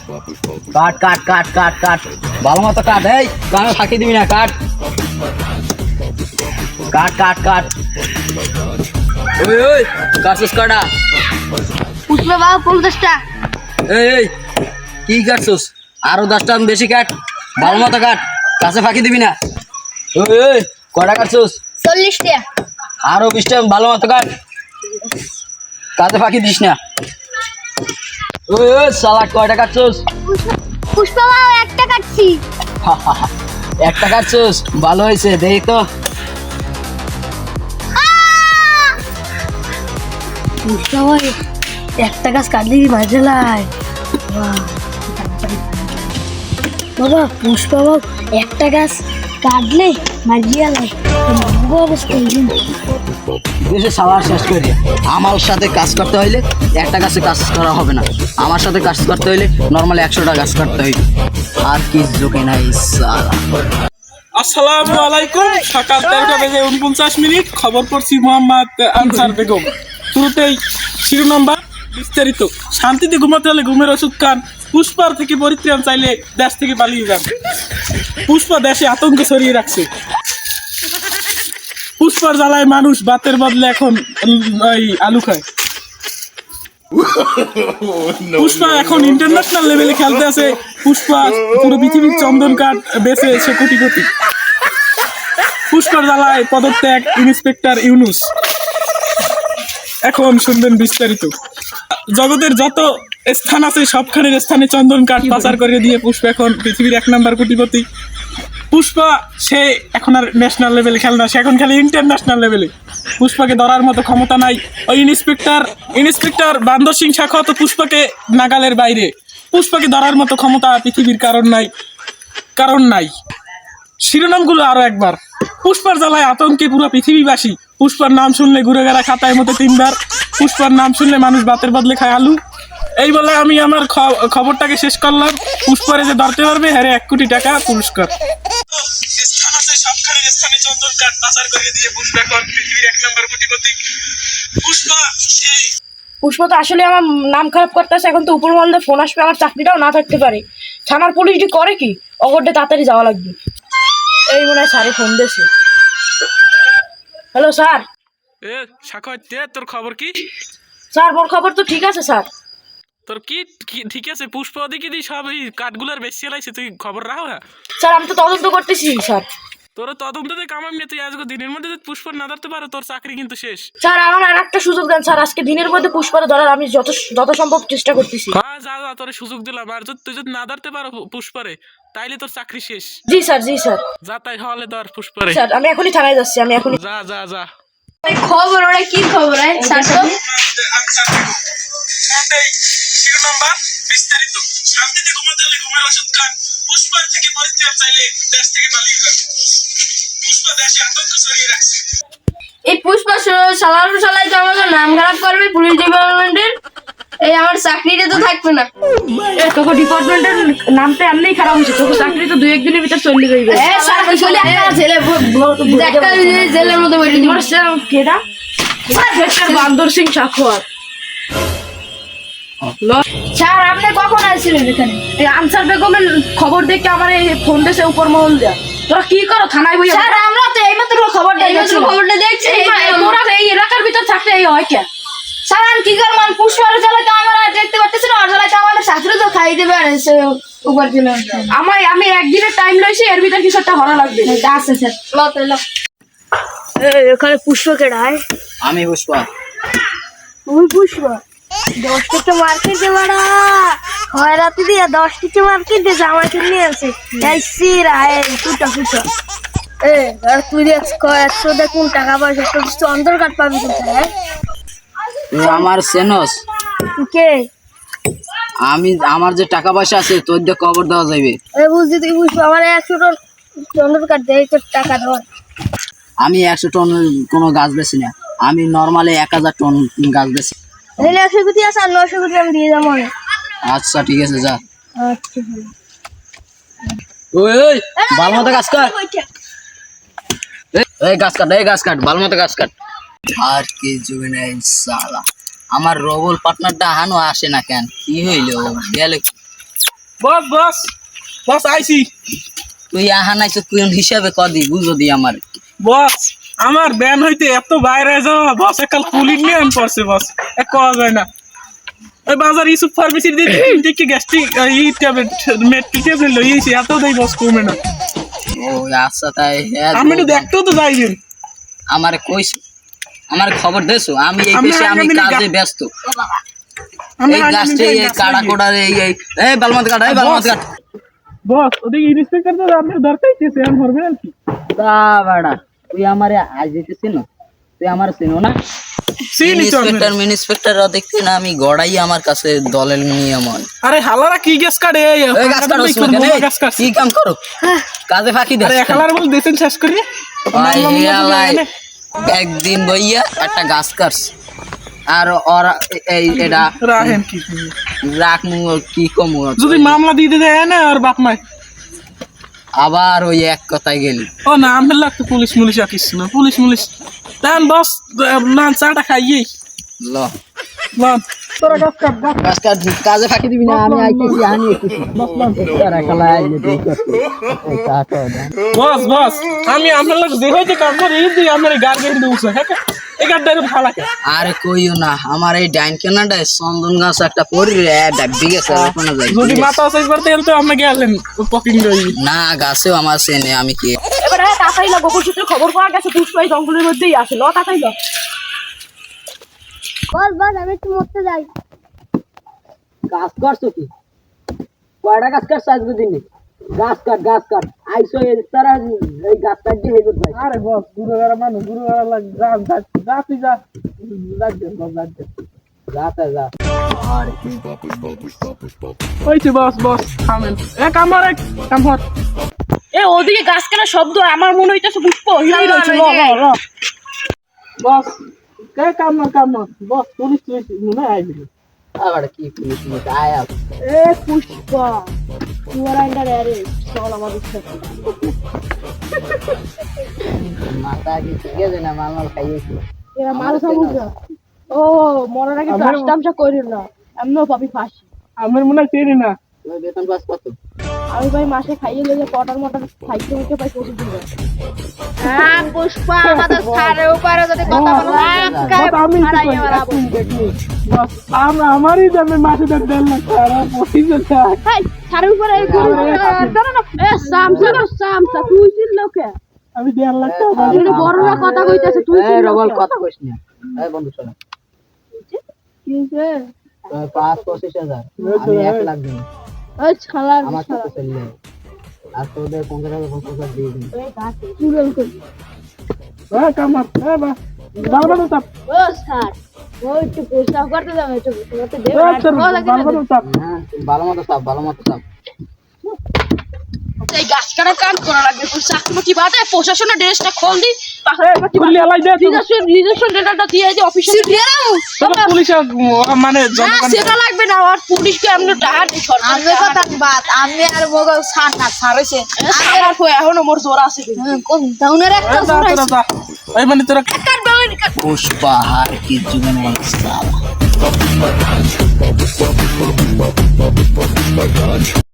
কাট কাট কাট কাট কাট ভালো মতো কাট। এই গানে ফাঁকি দিবি না, কাট কাট কাট কাট। ওই ওই কাটছিস কাটা। পুষ্পা বাবু 50টা। এই কি কাটছিস? আরো 10টা বেশি কাট, ভালো মতো কাট, কাছে ফাঁকি দিবি না। ওই ওই কটা কাটছিস? 40টা। আরো 20টা ভালো মতো কাট, কাছে ফাঁকি দিস না। ওই ওই শালা কয়টা কাটছিস? পুষ্পা বাবু একটা কাটছি। একটা কাটছিস, ভালো হয়েছে, দেখি তো। পুষ্পা বাবু একটা গাছ কাটলি মাঝে লাই বাবা। পুষ্পা বাবু একটা গাছ কাটলে মারিয়া লাই অবস্থা। দেশে সালার শেষ করে আমার সাথে কাজ করতে হইলে একটা গাছে কাজ করা হবে না, আমার সাথে কাজ করতে হইলে নর্মালি 100টা গাছ কাটতে হইবে। আর কি যোগে নাই সালা। আসসালামু আলাইকুম। সকাল 13টা বেজে 49 খবর পড়ছি মোহাম্মদ আনসার বেগম। শুরুতেই শিরোনাম বা বিস্তারিত। শান্তিতে ঘুমাতে হলে ঘুমের ওষুধ খান। পুষ্পার থেকে পরিত্রাণ চাইলে দেশ থেকে পালিয়ে যান। পুষ্পা দেশে আতঙ্ক ছড়িয়ে রাখছে। পুষ্পার জ্বালায় মানুষ ভাতের বদলে এখন আলু খায়। পুষ্পা এখন ইন্টারন্যাশনাল লেভেলে খেলতে আছে। পুষ্পা পুরো পৃথিবীর চন্দন কাঠ বেচে সে কোটি কোটি। পুষ্পার জ্বালায় পদত্যাগ ইন্সপেক্টর ইউনুস। এখন শুনবেন বিস্তারিত। জগতের যত স্থান আছে সবখানের স্থানে চন্দন কাঠ পাচার করে দিয়ে পুষ্পা এখন পৃথিবীর 1 নাম্বার কোটিপতি। পুষ্পা সে এখন আর ন্যাশনাল লেভেলে খেলে না, সে এখন খেলে ইন্টারন্যাশনাল লেভেলে। পুষ্পাকে ধরার মতো ক্ষমতা নাই। ওই ইন্সপেক্টর বান্দর সিং শাখা তো পুষ্পাকে নাগালের বাইরে। পুষ্পাকে ধরার মতো ক্ষমতা পৃথিবীর কারণ নাই। শিরোনামগুলো আরো একবার। পুষ্পার জ্বালায় আতঙ্কে পুরো পৃথিবীবাসী। পুষ্পার নাম শুনলে ঘুরে গেরা খাতায় মতো 3বার। পুষ্পার নাম শুনলে মানুষ ভাতের বদলে খায় আলু। এই বলে আমি আমার খবরটাকে শেষ করলাম। পুষ্পারে যে ধরতে পারবে হ্যাঁ 1 কোটি টাকা পুরস্কার। পুষ্পা তো আসলে আমার নাম খারাপ করতেছে। এখন তো উপর মহলে ফোন আসবে, আমার চাকরিটাও না থাকতে পারে। থানার পুলিশ করে কি অগডে তাড়াতাড়ি যাওয়া লাগবে। এই মনে হয় স্যারে ফোন দিয়েছে। Hello sir. তোর খবর কি? স্যার মোর খবর তো ঠিক আছে স্যার। তোর কি ঠিক আছে? পুষ্পা ওদিকে দিয়ে সব এই কাঠগুলার বেশি চালাইছে, তুই খবর রাখো না? স্যার আমি তো তদন্ত করতেছি স্যার। তোর তদন্ততে কামাম নিয়ে তুই আজকে দিনের মধ্যে পুষ্পা না ধরতে পারো, তোর চাকরি কিন্তু শেষ। স্যার আমার আর একটা সুযোগ দেন স্যার, আজকে দিনের মধ্যে পুষ্পারে ধরার আমি যত সম্ভব চেষ্টা করতেছি। হ্যাঁ যা যা, তোর সুযোগ দিলাম। আর তুই যদি না ধরতে পারো পুষ্পারে তাইলে তোর চাকরি শেষ। জি স্যার জি স্যার। যা তাই হলে ধর পুষ্পারে। স্যার আমি এখনই থানায় যাচ্ছি, আমি এখনই। যা যা যা। খবর ওরা কি খবর স্যার? বিস্তারিত। শান্তিতে ঘুমাতে হলে ঘুমের ওষুধ খান। পুষ্পার থেকে পরিত্রাণ চাইলে দেশ থেকে পালিয়ে যান। পুষ্পা দেশে আতঙ্ক ছড়িয়ে রাখছে। এই পুষ্পা সালাই তো আমাকে নাম খারাপ করবে পুলিশ ডিপার্টমেন্টের। এই আমার চাকরিটা তো থাকবে না। তোকে ডিপার্টমেন্টের নামটা এমনি খারাপ হয়েছে, তোকে চাকরি তো 2-1 দিনের ভিতর চলে যাইবে। জেলের মধ্যে বসে দিব। কেডা? বান্দর সিং শাখোয়ার। স্যার আপনি কখন আসছিলেন এখানে? এই আনসার বেগমের খবর দেখে আমার এই ফোন দিয়েছে উপর মহল দেয়া। তোরা কি করো থানায় বইয়া? স্যার আমরা তো এইমাত্র খবরটা দেখছি। তোরা এই এলাকার ভিতর থাকলে এই হয় কে? স্যার আমি কি করবো? পুষ্পার জ্বালাতে আমরা দেখতে পাচ্ছি না, ওর জ্বালাতে আমাদের চাকরি তো খাই দেবে। আর উপর দিন আমি একদিনের টাইম লইছি, এর ভিতর কিছু একটা হরা লাগবে। আছে স্যার। এখানে পুষ্প কেডায়? আমি পুষ্পা। তুমি পুষ্পা 10 টাকা মার্কেট দে বাড়া। হয় রাতে দিয়ে 10 টাকা মার্কেট দে জামা কিনে নিয়ে আসে। এই সিরা এই ফুটা। আর তুই দেখ 100 দেখুন টাকা পয়সা তো কিছু অন্তর্ঘাত পাবি কোথায়? তুই আমার সেনস? কে? আমার যে টাকা পয়সা আছে তোর দিয়ে কবর দেওয়া যাবে। বুঝলি তুই পুষ্পা আমার 100 টন অন্তর্ঘাত দেয় তোর টাকা ধর। আমি 100 টন কোনো গাছ বেছি না, আমি নর্মালি 1000 টন গাছ বেছি। তাহলে 100 কোটি আছে আর 900 কোটি আমি দিয়ে যাবো। আচ্ছা ঠিক আছে যা। আচ্ছা ওই ওই ভালো মতো গাছ কাট। এই গাছ কাট ভালো মতো গাছ কাট। আর কি যোগে নাই সালা। আমার রবল পার্টনারটা হানো আসে না কেন? কি হইলো গেল? বস বস বস আইছি। তুই আহা নাই তো কোন হিসাবে কদি বুঝো দি আমার। বস আমার ব্যান হইতে এত বাইরে যাওয়া বস একাল কুলিং নিয়ে আন পড়ছে বস এক করা যায় না। ওই বাজার ইসুপ ফার্মেসির দিয়ে দেখি গ্যাস্ট্রিক ই ট্যাবলেট মেট্রিক ট্যাবলেট লইয়েছি এত দেই বস কমে না। ও আচ্ছা তাই হ্যাঁ, আমি একটু দেখতেও তো যাইবেন। আমার কইস আমার খবর দেছো আমি এই আমি পেশে আমি আগামী কাজে গা- ব্যস্ত। আমি এই গাছটা এই কাড়া কোড়ার এই বালমাত কাট এই বালমাত কাট। বস ওদিকে ইন্সপেক্টর তো আপনি দরকার হইতেছে আমি ধরবেন আর কি। তা বাড়া তুই আমারে আজ দিতেছিস না, তুই আমার চিনো না? চিনি তো আমি। ইন্সপেক্টর দেখছি না আমি গড়াই আমার কাছে দলের নিয়ম হয়। আরে হালারা কি গ্যাস কাটে এই ওই গাছ কাটো গাছ কাটছে। কি কাম করো কাজে ফাঁকি আরে দেয়। হালারা বল দেন শেষ করি। একদিন বইয়া একটা গাছ কাটছে আর ওরা এই এটা রাহেন কি রাখ মু কি কম যদি মামলা দিতে দেয় না আর বাপ মাই। আবার ওই এক কথায় গেলি। ও না আমি লাগতো পুলিশ মুলিশ আর কিছু না পুলিশ মুলিশ তান বস না চাটা খাইয়েই ল না তোরা গাছ কাট গাছ গাছ কাট কাজে ফাঁকি দিবি না আমি আইতেছি আনি এসেছি তারা খেলা আইলে তুই করতে এই কাটো না বস বস আমি আপনার লোক যে হইতে কাম করি এই যে আমার গাড়ি গাড়ি দিউছে হ্যাঁ এই গাড়িটা ভালো লাগে। আরে কইও না আমার এই ডাইন কেনাটায় চন্দন গাছ একটা পড়ি রে ডাবি গেছে কোনো যাই যদি মাথা আছে একবার তেল তো আপনি গেলেন পকিং রই না গাছেও আমার চেনে আমি কি এবার তাড়াতাড়ি লো, গোকুল সূত্রে খবর পাওয়া গেছে পুষ্পা এই জঙ্গলের মধ্যেই আছে, ল তাড়াতাড়ি লো। বস বস আমি একটু মরতে যাই। গাছ কাটছো কি কয়টা গাছ কাটছো আজকে দিনে গাছ কাট আইসো এর তারা এই গাছ কাট দিয়ে হেবত ভাই আরে বস গুরুগারা মানুষ গুরুগারা লাগ যা যা তুই যা যাতে যা আর কি হইছে বস বস থামেন এক আমার এক কামহর এ ওদিকে গাছ কাটা শব্দ আমার মনে হইতেছে পুষ্প হিলাই রয়েছে, ল ল ল। বস কে কামর বস পুলিশ তুই মনে আইবি আবার কি পুলিশ আয়া এ Pushpa you are under arrest, চল আমাদের সাথে। মাথা কি ঠিক আছে না মাল খাইয়েছি এরা মাল সমুদ্র ও মরার আগে রাস্তামশা করিল না এমনও পাবি ফাঁসি। আমার মনে হয় চেনি না তুমি বেতন পাস কত আমি ভাই মাসে খাইয়ে লেগে পটার মটার খাইতে মুখে পাই 25 দিন। হ্যাঁ পুষ্পা আমাদের ছাড়েও পারে যদি কথা বলো বস আমি বস আমারই যাবে মাসে 1.5 লাখ টাকা পয়সা চাই হাই ছাড়ের উপরে এই গরু দাঁড়া না এ সামসা তুই চিন লোকে আমি 1.5 লাখ টাকা তুই বড়রা কথা কইতাছে তুই এই রবল কথা কইস না এই বন্ধু শোন কি হইছে 5-25 হাজার আমি 1 লাখ দিন ওই ছালার আমার সাথে চলে আর তোদের 15,000 দিয়ে দিন চুরল কই হ্যাঁ কামর হ্যাঁ বা বারবার চাপ ও স্যার ওই একটু পয়সা করতে যাবে একটু করতে দে বারবার চাপ হ্যাঁ ভালো মতো চাপ এই গাছ কাটার কাম করা লাগবে, তোর চাকরি কি বাদে প্রশাসনের ড্রেসটা খোল দি খুললি আলাই দে রিজেকশন লেটারটা দিয়ে দি অফিসে দিয়ে দাও। তোরা পুলিশ মানে জনগণ সেটা লাগবে না, আর পুলিশকে এমন টাকা দি সরকার আমি কথা বাত আমি আর মগ ছাড় না ছাড়ছে আমার এখনো মোর জোর আছে কোন দাউনের একটা তোরা এই মানে তোরা পুষ্পা হার কি জীবন অবস্থা